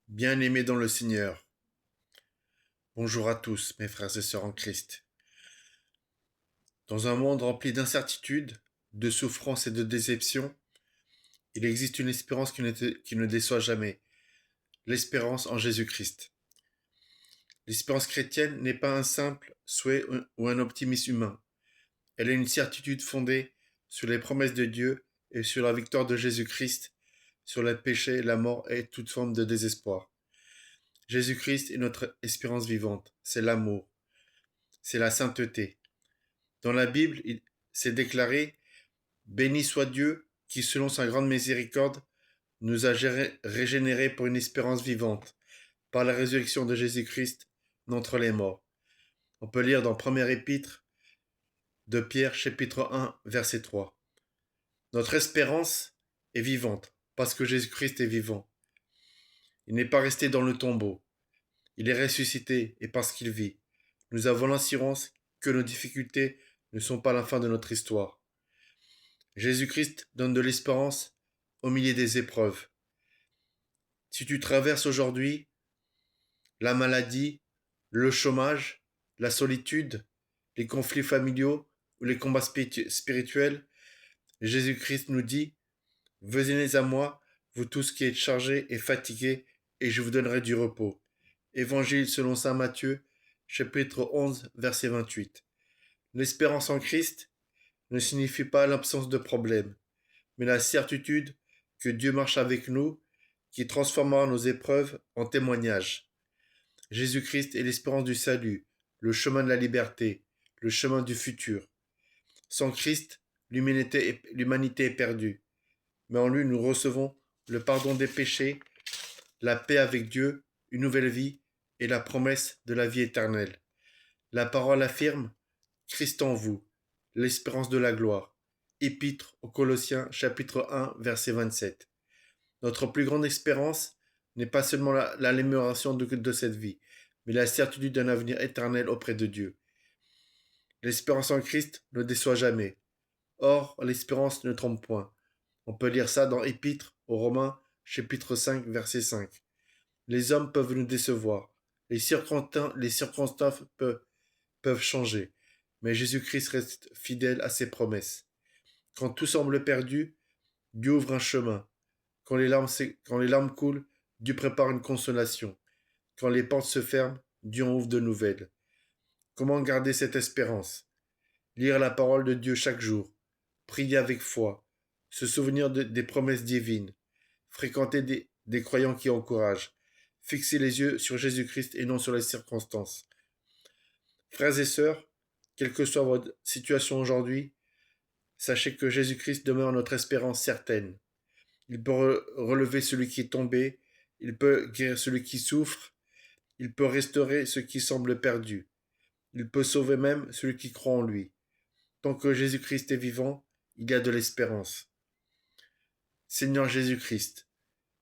Bien-aimés dans le Seigneur, bonjour à tous, mes frères et sœurs en Christ. Dans un monde rempli d'incertitudes, de souffrances et de déceptions, il existe une espérance qui ne déçoit jamais, l'espérance en Jésus-Christ. L'espérance chrétienne n'est pas un simple souhait ou un optimisme humain. Elle est une certitude fondée sur les promesses de Dieu et sur la victoire de Jésus-Christ sur le péché, la mort et toute forme de désespoir. Jésus-Christ est notre espérance vivante, c'est l'amour, c'est la sainteté. Dans la Bible, il s'est déclaré: béni soit Dieu qui, selon sa grande miséricorde, nous a régénérés pour une espérance vivante, par la résurrection de Jésus-Christ d'entre les morts. On peut lire dans Première Épître de Pierre, chapitre 1, verset 3. Notre espérance est vivante, parce que Jésus-Christ est vivant. Il n'est pas resté dans le tombeau. Il est ressuscité, et parce qu'il vit, nous avons l'assurance que nos difficultés ne sont pas la fin de notre histoire. Jésus-Christ donne de l'espérance au milieu des épreuves. Si tu traverses aujourd'hui la maladie, le chômage, la solitude, les conflits familiaux ou les combats spirituels, Jésus-Christ nous dit: venez à moi, vous tous qui êtes chargés et fatigués, et je vous donnerai du repos. Évangile selon saint Matthieu, chapitre 11, verset 28. L'espérance en Christ ne signifie pas l'absence de problèmes, mais la certitude que Dieu marche avec nous, qui transformera nos épreuves en témoignages. Jésus-Christ est l'espérance du salut, le chemin de la liberté, le chemin du futur. Sans Christ, l'humanité est perdue, mais en lui nous recevons le pardon des péchés, la paix avec Dieu, une nouvelle vie et la promesse de la vie éternelle. La parole affirme: Christ en vous, l'espérance de la gloire. Épître aux Colossiens chapitre 1 verset 27. Notre plus grande espérance n'est pas seulement l'amélioration de cette vie, mais la certitude d'un avenir éternel auprès de Dieu. L'espérance en Christ ne déçoit jamais. Or, l'espérance ne trompe point. On peut lire ça dans Épître aux Romains chapitre 5 verset 5. Les hommes peuvent nous décevoir. Les circonstances peuvent changer. Mais Jésus-Christ reste fidèle à ses promesses. Quand tout semble perdu, Dieu ouvre un chemin. Quand les larmes coulent, Dieu prépare une consolation. Quand les portes se ferment, Dieu en ouvre de nouvelles. Comment garder cette espérance? Lire la parole de Dieu chaque jour. Prier avec foi. Se souvenir des promesses divines. Fréquenter des croyants qui encouragent. Fixer les yeux sur Jésus-Christ et non sur les circonstances. Frères et sœurs, quelle que soit votre situation aujourd'hui, sachez que Jésus-Christ demeure notre espérance certaine. Il peut relever celui qui est tombé, il peut guérir celui qui souffre, il peut restaurer ce qui semble perdu, il peut sauver même celui qui croit en lui. Tant que Jésus-Christ est vivant, il y a de l'espérance. Seigneur Jésus-Christ,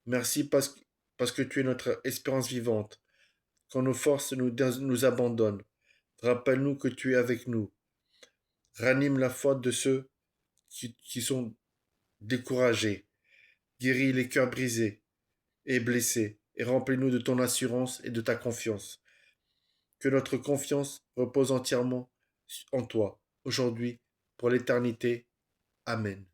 merci parce que tu es notre espérance vivante. Quand nos forces nous abandonnent, rappelle-nous que tu es avec nous. Ranime la foi de ceux qui sont découragés. Guéris les cœurs brisés et blessés, et remplis-nous de ton assurance et de ta confiance. Que notre confiance repose entièrement en toi, aujourd'hui, pour l'éternité. Amen.